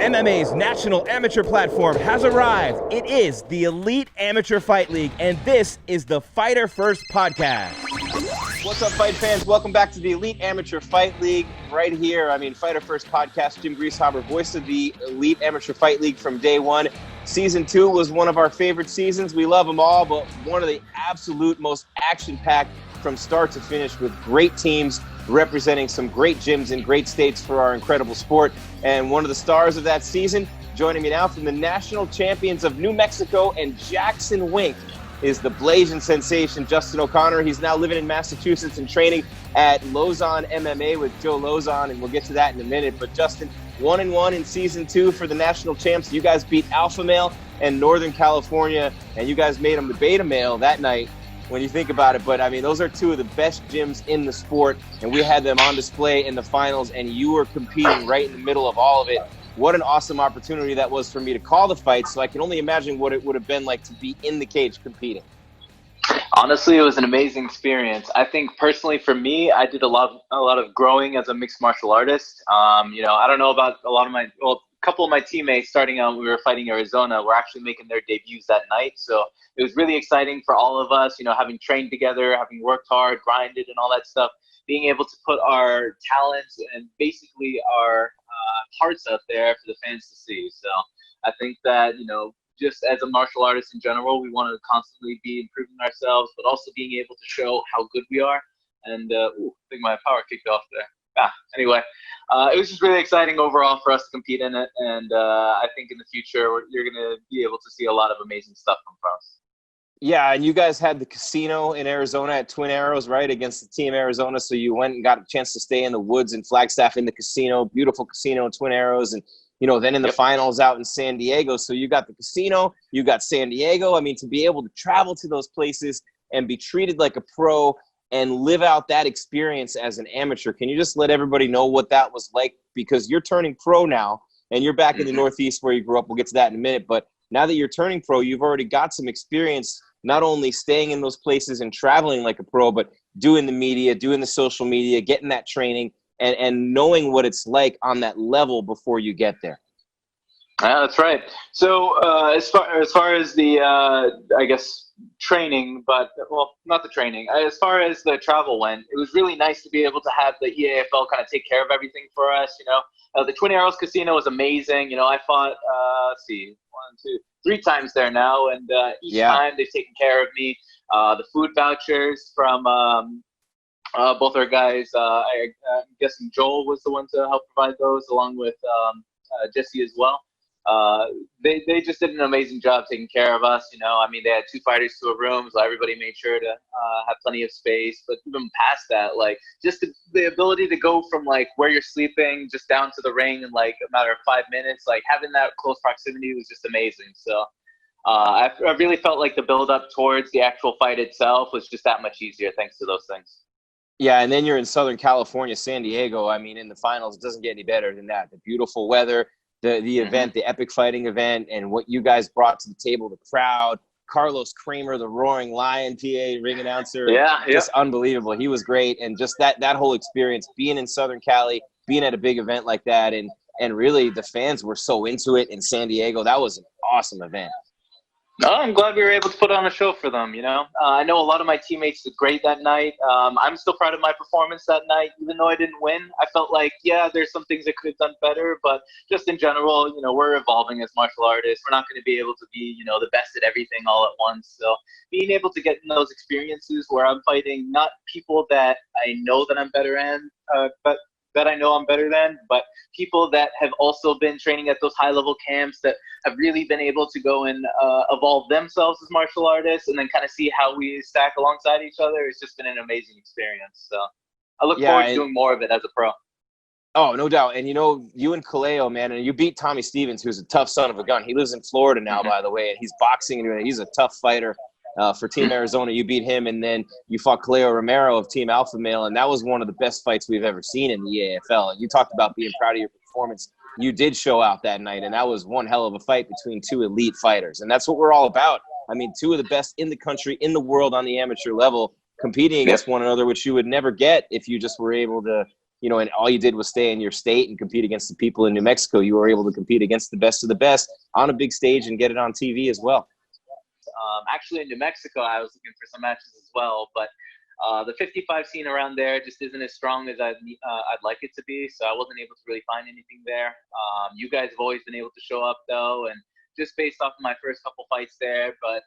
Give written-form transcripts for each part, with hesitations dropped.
MMA's national amateur platform has arrived. It is the Elite Amateur Fight League, and this is the Fighter First Podcast. What's up, fight fans? Welcome back to the Elite Amateur Fight League right here. Fighter First Podcast. Jim Grieshaber, voice of the Elite Amateur Fight League from day one. Season 2 was one of our favorite seasons. We love them all, but one of the absolute most action-packed from start to finish with great teams representing some great gyms in great states for our incredible sport. And one of the stars of that season, joining me now from the national champions of New Mexico and Jackson Wink, is the Blasian Sensation, Justin Oconnor. He's now living in Massachusetts and training at Lausanne MMA with Joe Lausanne, and we'll get to that in a minute. But Justin, 1-1 in season 2 for the national champs. You guys beat Alpha Male and Northern California, and you guys made them the Beta Male that night when you think about it. But those are two of the best gyms in the sport, and we had them on display in the finals, and you were competing right in the middle of all of it. What an awesome opportunity that was for me to call the fight, so I can only imagine what it would have been like to be in the cage competing. Honestly, it was an amazing experience. I think personally for me, I did a lot of growing as a mixed martial artist. I don't know about a couple of my teammates starting out when we were fighting Arizona were actually making their debuts that night. So it was really exciting for all of us, having trained together, having worked hard, grinded and all that stuff, being able to put our talents and basically our hearts out there for the fans to see. So I think that, just as a martial artist in general, we want to constantly be improving ourselves, but also being able to show how good we are. And I think my power kicked off there. Anyway, it was just really exciting overall for us to compete in it. And I think in the future, you're going to be able to see a lot of amazing stuff from us. Yeah, and you guys had the casino in Arizona at Twin Arrows, right, against the Team Arizona. So you went and got a chance to stay in the woods in Flagstaff in the casino, beautiful casino in Twin Arrows. And, then in the finals out in San Diego. So you got the casino, you got San Diego. To be able to travel to those places and be treated like a pro and live out that experience as an amateur. Can you just let everybody know what that was like? Because you're turning pro now, and you're back in the Northeast where you grew up. We'll get to that in a minute. But now that you're turning pro, you've already got some experience not only staying in those places and traveling like a pro, but doing the media, doing the social media, getting that training, and knowing what it's like on that level before you get there. Yeah, that's right. So as far as the, training, but, not the training. As far as the travel went, it was really nice to be able to have the EAFL kind of take care of everything for us, The Twin Arrows Casino was amazing. I fought, 3 times there now, and each time they've taken care of me. The food vouchers from both our guys, I'm guessing Joel was the one to help provide those, along with Jesse as well. They just did an amazing job taking care of us. They had 2 fighters to a room, so everybody made sure to have plenty of space. But even past that, just the ability to go from where you're sleeping just down to the ring in a matter of 5 minutes, having that close proximity was just amazing. So I really felt like the build up towards the actual fight itself was just that much easier thanks to those things. Yeah, and then you're in Southern California, San Diego. In the finals, it doesn't get any better than that. The beautiful weather, the event, the epic fighting event, and what you guys brought to the table, the crowd, Carlos Kramer, the Roaring Lion, PA ring announcer, just unbelievable. He was great, and just that whole experience, being in Southern Cali, being at a big event like that, and really the fans were so into it in San Diego. That was an awesome event. Oh, I'm glad we were able to put on a show for them, I know a lot of my teammates did great that night. I'm still proud of my performance that night. Even though I didn't win, I felt like, there's some things I could have done better. But just in general, we're evolving as martial artists. We're not going to be able to be, the best at everything all at once. So being able to get in those experiences where I'm fighting not people that I know that I'm better than, but people that have also been training at those high-level camps that have really been able to go and evolve themselves as martial artists and then kind of see how we stack alongside each other. It's just been an amazing experience. So I look forward to doing more of it as a pro. Oh, no doubt. And, you and Kaleo, man, and you beat Tommy Stevens, who's a tough son of a gun. He lives in Florida now, by the way, and he's boxing, and he's a tough fighter. For Team Arizona, you beat him, and then you fought Kaleo Romero of Team Alpha Male, and that was one of the best fights we've ever seen in the EAFL. And you talked about being proud of your performance. You did show out that night, and that was one hell of a fight between 2 elite fighters, and that's what we're all about. 2 of the best in the country, in the world on the amateur level, competing against one another, which you would never get if you just were able to and all you did was stay in your state and compete against the people in New Mexico. You were able to compete against the best of the best on a big stage and get it on TV as well. Actually, in New Mexico, I was looking for some matches as well, but the 55 scene around there just isn't as strong as I'd like it to be, so I wasn't able to really find anything there. You guys have always been able to show up, though, and just based off of my first couple fights there, but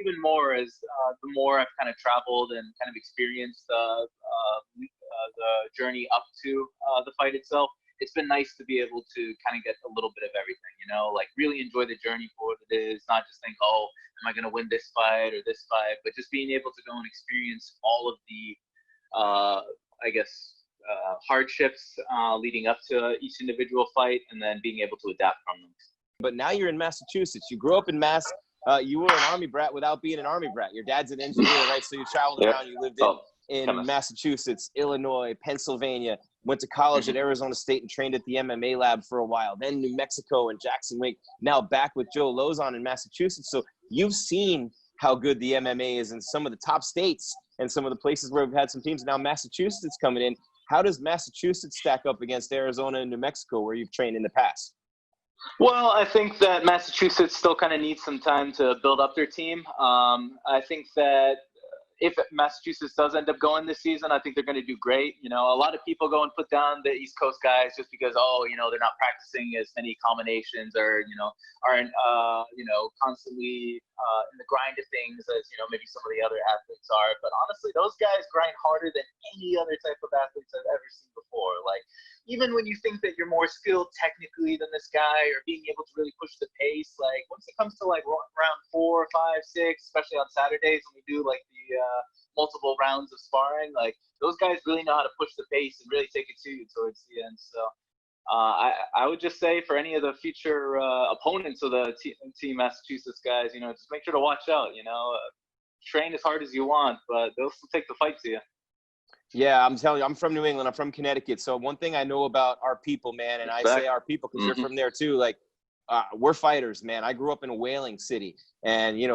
even more as the more I've kind of traveled and kind of experienced the journey up to the fight itself, it's been nice to be able to kind of get a little bit of everything, like really enjoy the journey for what it is, not just think, oh, am I going to win this fight or this fight, but just being able to go and experience all of the, hardships leading up to each individual fight and then being able to adapt from them. But now you're in Massachusetts. You grew up in Mass. You were an Army brat without being an Army brat. Your dad's an engineer, right? So you traveled around. You lived in Massachusetts, Illinois, Pennsylvania, went to college at Arizona State and trained at the MMA lab for a while. Then New Mexico and Jackson Wink. Now back with Joe Lozon in Massachusetts. So you've seen how good the MMA is in some of the top states and some of the places where we've had some teams. Now Massachusetts coming in. How does Massachusetts stack up against Arizona and New Mexico where you've trained in the past? Well, I think that Massachusetts still kind of needs some time to build up their team. I think that if Massachusetts does end up going this season, I think they're going to do great. A lot of people go and put down the East Coast guys just because, they're not practicing as many combinations or, aren't, constantly in the grind of things as, maybe some of the other athletes are. But honestly, those guys grind harder than any other type of athletes I've ever seen before. Like, even when you think that you're more skilled technically than this guy or being able to really push the pace, like once it comes to like round 4, 5, 6, especially on Saturdays when we do like the multiple rounds of sparring, like those guys really know how to push the pace and really take it to you towards the end. So I would just say for any of the future opponents of the Team Massachusetts guys, just make sure to watch out, train as hard as you want, but they'll still take the fight to you. Yeah, I'm telling you, I'm from New England. I'm from Connecticut. So one thing I know about our people, man, and I say our people because you're from there too, like we're fighters, man. I grew up in a whaling city, and they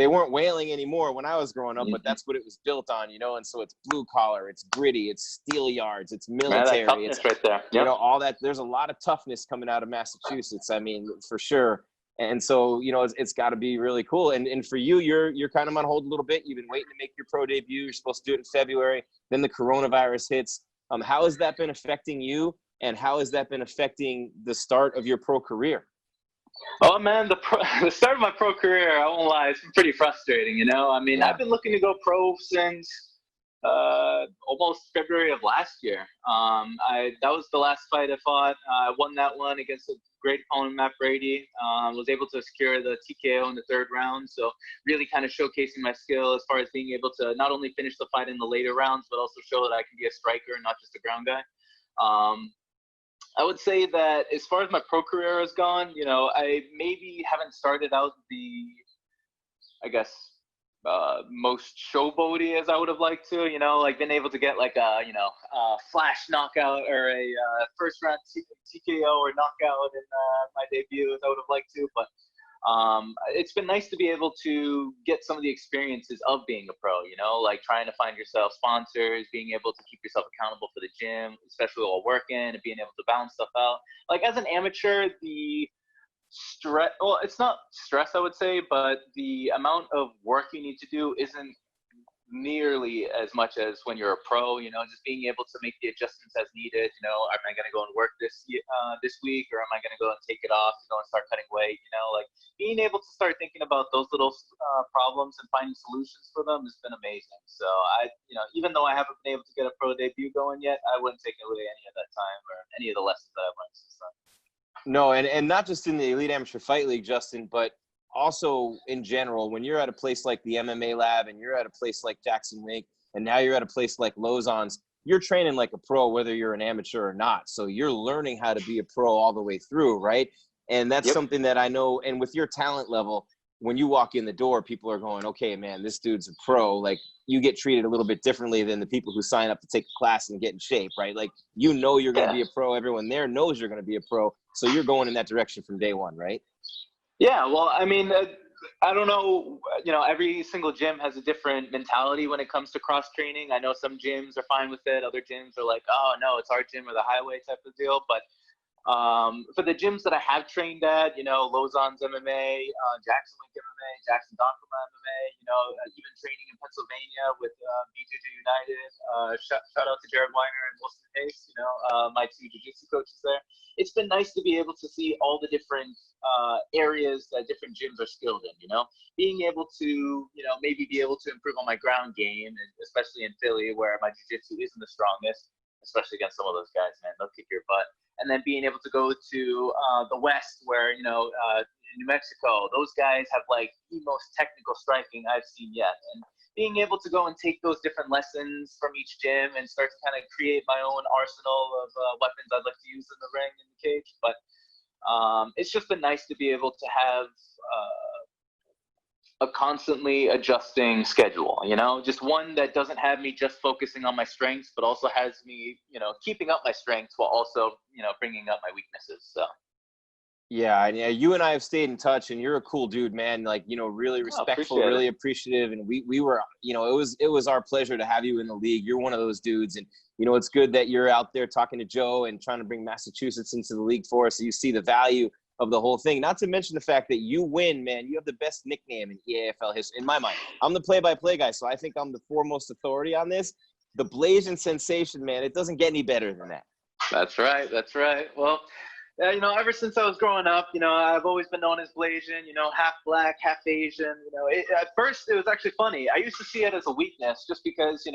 weren't whaling anymore when I was growing up, but that's what it was built on, and so it's blue collar, it's gritty, it's steel yards, it's military, man, it's right there. Yep. All that. There's a lot of toughness coming out of Massachusetts. I mean, for sure. And so, it's got to be really cool. And for you, you're kind of on hold a little bit. You've been waiting to make your pro debut. You're supposed to do it in February. Then the coronavirus hits. How has that been affecting you? And how has that been affecting the start of your pro career? Oh, man, the start of my pro career, I won't lie, it's been pretty frustrating, I mean, I've been looking to go pro since almost February of last year. That was the last fight I fought. I won that one against a great opponent, Matt Brady. Was able to secure the TKO in the third round. So really kind of showcasing my skill as far as being able to not only finish the fight in the later rounds, but also show that I can be a striker and not just a ground guy. I would say that as far as my pro career has gone, I maybe haven't started out most showboaty as I would have liked to, like been able to get like a flash knockout or a first round TKO or knockout in my debut as I would have liked to, but it's been nice to be able to get some of the experiences of being a pro, like trying to find yourself sponsors, being able to keep yourself accountable for the gym, especially while working, and being able to balance stuff out. Like as an amateur, the stress, well, it's not stress, I would say, but the amount of work you need to do isn't nearly as much as when you're a pro, just being able to make the adjustments as needed. Am I going to go and work this week, or am I going to go and take it off to go and start cutting weight? Like being able to start thinking about those little problems and finding solutions for them has been amazing. So even though I haven't been able to get a pro debut going yet, I wouldn't take away any of that time or any of the lessons that I've learned since then. No, and not just in the Elite Amateur Fight League, Justin, but also in general, when you're at a place like the MMA lab and you're at a place like Jackson Wink, and now you're at a place like Lozon's, you're training like a pro, whether you're an amateur or not. So you're learning how to be a pro all the way through, right? And that's something that I know. And with your talent level, when you walk in the door, people are going, okay, man, this dude's a pro. Like you get treated a little bit differently than the people who sign up to take a class and get in shape, right? Like, you're going to be a pro. Everyone there knows you're going to be a pro. So you're going in that direction from day one, right? Yeah, well, I mean, I don't know, every single gym has a different mentality when it comes to cross training. I know some gyms are fine with it. Other gyms are like, oh no, it's our gym or the highway type of deal. But for the gyms that I have trained at, Lausanne's MMA, Jackson Link MMA, Jackson Donkoma MMA, even training in Pennsylvania with BJJ United. Shout out to Jared Weiner and Wilson Hayes, my two jiu-jitsu coaches there. It's been nice to be able to see all the different areas that different gyms are skilled in, being able to, maybe be able to improve on my ground game, especially in Philly where my jiu-jitsu isn't the strongest, especially against some of those guys, man, they'll kick your butt. And then being able to go to the West where, in New Mexico, those guys have like the most technical striking I've seen yet. And being able to go and take those different lessons from each gym and start to kind of create my own arsenal of weapons I'd like to use in the ring, in the cage. But it's just been nice to be able to have a constantly adjusting schedule, just one that doesn't have me just focusing on my strengths, but also has me, keeping up my strengths while also, bringing up my weaknesses. So. Yeah, you and I have stayed in touch, and you're a cool dude, man. Like, really respectful, really appreciative, and we were, it was our pleasure to have you in the league. You're one of those dudes, and it's good that you're out there talking to Joe and trying to bring Massachusetts into the league for us. So you see the value of the whole thing. Not to mention the fact that you win, man. You have the best nickname in EAFL history, in my mind. I'm the play-by-play guy, so I think I'm the foremost authority on this. The Blasian Sensation, man. It doesn't get any better than that. That's right. That's right. Well, ever since I was growing up, I've always been known as Blasian, half black, half Asian. At first it was actually funny. I used to see it as a weakness just because,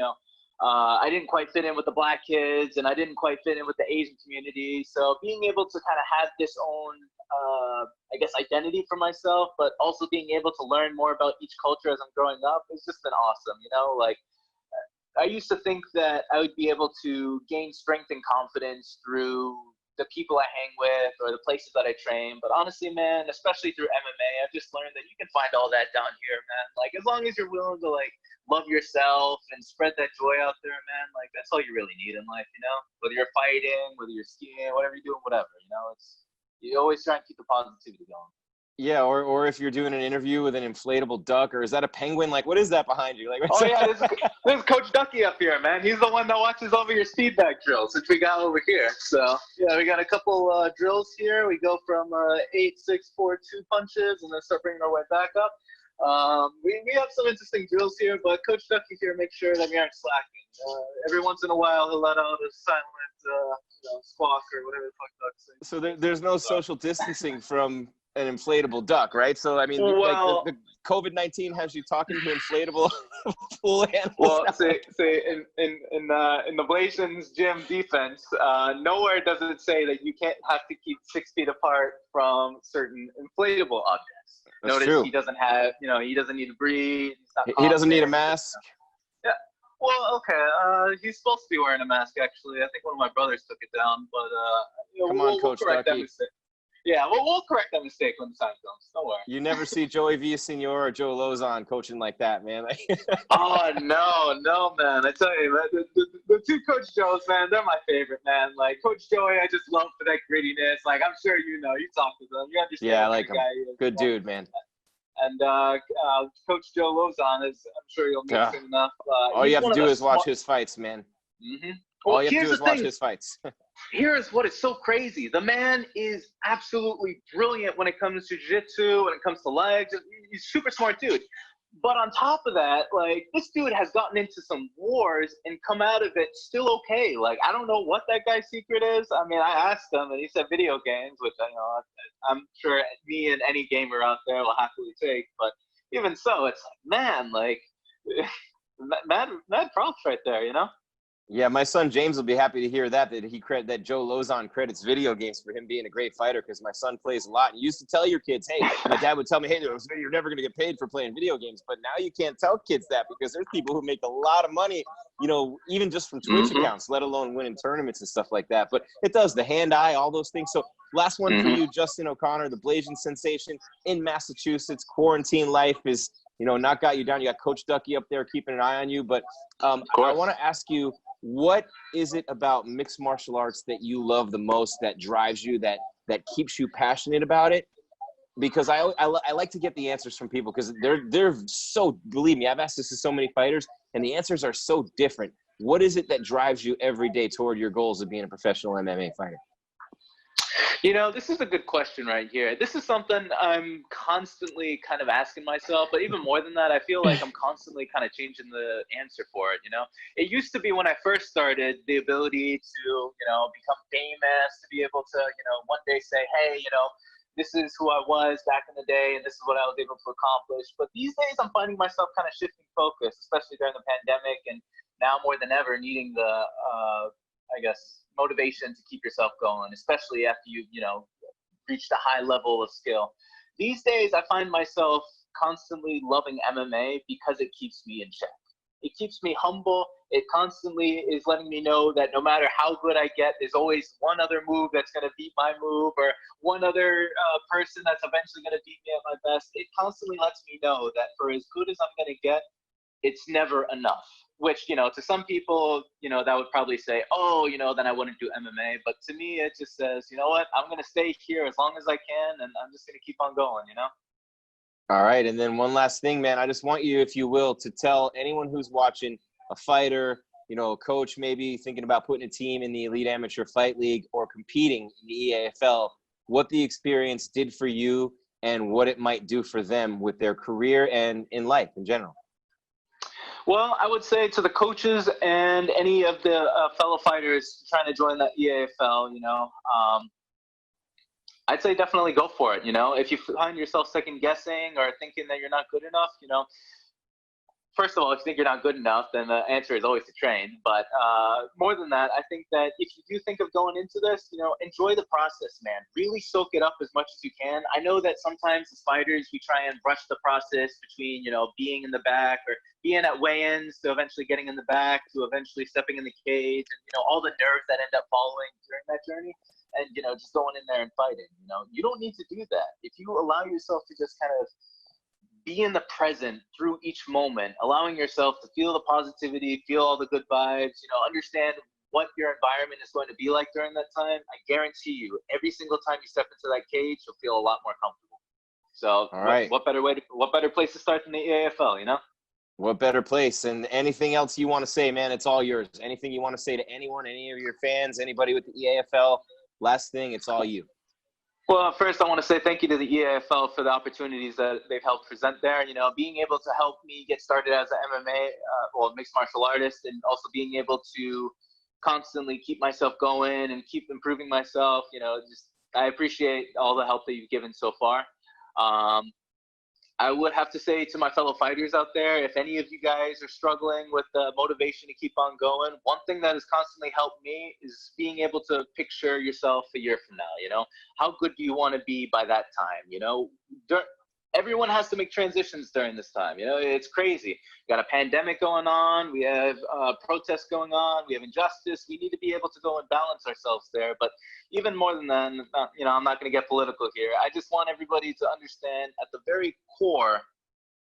I didn't quite fit in with the black kids and I didn't quite fit in with the Asian community. So being able to kind of have this own, identity for myself, but also being able to learn more about each culture as I'm growing up has just been awesome. I used to think that I would be able to gain strength and confidence through the people I hang with or the places that I train. But honestly, man, especially through MMA, I've just learned that you can find all that down here, man. Like, as long as you're willing to, love yourself and spread that joy out there, man, that's all you really need in life, Whether you're fighting, whether you're skiing, whatever you're doing, whatever, you always try and keep the positivity going. Yeah, or if you're doing an interview with an inflatable duck, or is that a penguin? What is that behind you? Oh yeah, this is Coach Ducky up here, man. He's the one that watches over your speed bag drills, which we got over here. So yeah, we got a couple drills here. We go from 8, 6, 4, 2 punches, and then start bringing our way back up. We have some interesting drills here, but Coach Ducky here makes sure that we aren't slacking. Every once in a while, he'll let out a silent squawk or whatever the fuck ducks say. So there's no social distancing from an inflatable duck, right? So I mean, the COVID-19 has you talking to inflatable pool animals. Well, say in the Blasian's gym defense, nowhere does it say that you can't have to keep 6 feet apart from certain inflatable objects. That's Notice true. He doesn't have, he doesn't need to breathe. He doesn't need a mask. Yeah. Well, okay. He's supposed to be wearing a mask, actually. I think one of my brothers took it down, but Come on, Coach Ducky. Yeah, we'll correct that mistake when the time comes. Don't worry. You never see Joey Villasenor or Joe Lozon coaching like that, man. Oh, no, man. I tell you, man, the two Coach Joes, man, they're my favorite, man. Coach Joey, I just love for that grittiness. I'm sure you talk to them. You understand. Yeah, I like him. Guy good dude, man. And Coach Joe Lozon is, I'm sure you'll meet him enough. All you have to do is watch his fights, man. Mm-hmm. All you have to do is watch his fights. Here's what is so crazy. The man is absolutely brilliant when it comes to jiu-jitsu, when it comes to legs. He's a super smart dude. But on top of that, this dude has gotten into some wars and come out of it still okay. I don't know what that guy's secret is. I mean, I asked him, and he said video games, which I'm sure me and any gamer out there will happily take. But even so, it's man, mad props right there, Yeah, my son James will be happy to hear that Joe Lozon credits video games for him being a great fighter, because my son plays a lot. And you used to tell your kids, hey, my dad would tell me, hey, you're never going to get paid for playing video games. But now you can't tell kids that, because there's people who make a lot of money, even just from Twitch accounts, let alone winning tournaments and stuff like that. But it does, the hand-eye, all those things. So last one for you, Justin Oconnor, the Blasian Sensation in Massachusetts. Quarantine life is, not got you down. You got Coach Ducky up there keeping an eye on you. But I want to ask you, what is it about mixed martial arts that you love the most, that drives you, that keeps you passionate about it? because I like to get the answers from people, because they're so, believe me, I've asked this to so many fighters, and the answers are so different. What is it that drives you every day toward your goals of being a professional MMA fighter? You know, this is a good question right here. This is something I'm constantly kind of asking myself, but even more than that, I feel like I'm constantly kind of changing the answer for it, you know? It used to be, when I first started, the ability to, you know, become famous, to be able to, you know, one day say, hey, you know, this is who I was back in the day, and this is what I was able to accomplish. But these days, I'm finding myself kind of shifting focus, especially during the pandemic, and now more than ever needing the, I guess, motivation to keep yourself going, especially after you've, you know, reached a high level of skill. These days, I find myself constantly loving MMA because it keeps me in check. It keeps me humble. It constantly is letting me know that no matter how good I get, there's always one other move that's going to beat my move, or one other person that's eventually going to beat me at my best. It constantly lets me know that for as good as I'm going to get, it's never enough. Which, you know, to some people, you know, that would probably say, oh, you know, then I wouldn't do MMA. But to me, it just says, you know what, I'm going to stay here as long as I can, and I'm just going to keep on going, you know? All right. And then one last thing, man, I just want you, if you will, to tell anyone who's watching, a fighter, you know, a coach, maybe thinking about putting a team in the Elite Amateur Fight League or competing in the EAFL, what the experience did for you and what it might do for them with their career and in life in general. Well, I would say to the coaches and any of the fellow fighters trying to join the EAFL, you know, I'd say definitely go for it. You know, if you find yourself second guessing or thinking that you're not good enough, you know, first of all, if you think you're not good enough, then the answer is always to train. But more than that, I think that if you do think of going into this, you know, enjoy the process, man. Really soak it up as much as you can. I know that sometimes as fighters, we try and rush the process between, you know, being in the back or being at weigh-ins to eventually getting in the back to eventually stepping in the cage, and, you know, all the nerves that end up following during that journey, and, you know, just going in there and fighting. You know, you don't need to do that. If you allow yourself to just kind of be in the present through each moment, allowing yourself to feel the positivity, feel all the good vibes, you know, understand what your environment is going to be like during that time, I guarantee you, every single time you step into that cage, you'll feel a lot more comfortable. So, all right, what better place to start than the EAFL, you know? What better place? And anything else you want to say, man, it's all yours. Anything you want to say to anyone, any of your fans, anybody with the EAFL, last thing, it's all you. Well, first I want to say thank you to the EAFL for the opportunities that they've helped present there. You know, being able to help me get started as an MMA, mixed martial artist, and also being able to constantly keep myself going and keep improving myself. You know, just I appreciate all the help that you've given so far. I would have to say to my fellow fighters out there, if any of you guys are struggling with the motivation to keep on going, one thing that has constantly helped me is being able to picture yourself a year from now. You know, how good do you want to be by that time? You know, everyone has to make transitions during this time. You know, it's crazy. We got a pandemic going on. We have protests going on. We have injustice. We need to be able to go and balance ourselves there. But even more than that, you know, I'm not going to get political here. I just want everybody to understand at the very core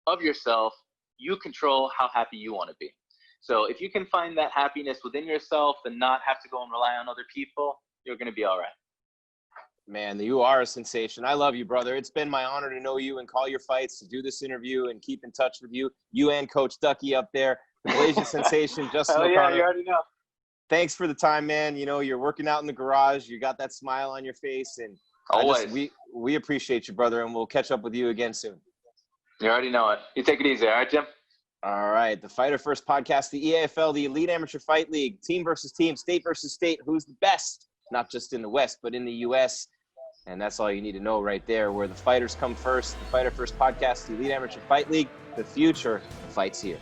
of yourself, you control how happy you want to be. So if you can find that happiness within yourself and not have to go and rely on other people, you're going to be all right. Man, you are a sensation. I love you, brother. It's been my honor to know you and call your fights, to do this interview and keep in touch with you. You and Coach Ducky up there, the Blasian Sensation, Justin O'Connor. Yeah, you already know. Thanks for the time, man. You know, you're working out in the garage. You got that smile on your face. And always. We appreciate you, brother, and we'll catch up with you again soon. You already know it. You take it easy, all right, Jim? All right. The Fighter First podcast, the EAFL, the Elite Amateur Fight League, team versus team, state versus state. Who's the best? Not just in the West, but in the U.S., and that's all you need to know right there, where the fighters come first. The Fighter First podcast, the Elite Amateur Fight League, the future fights here.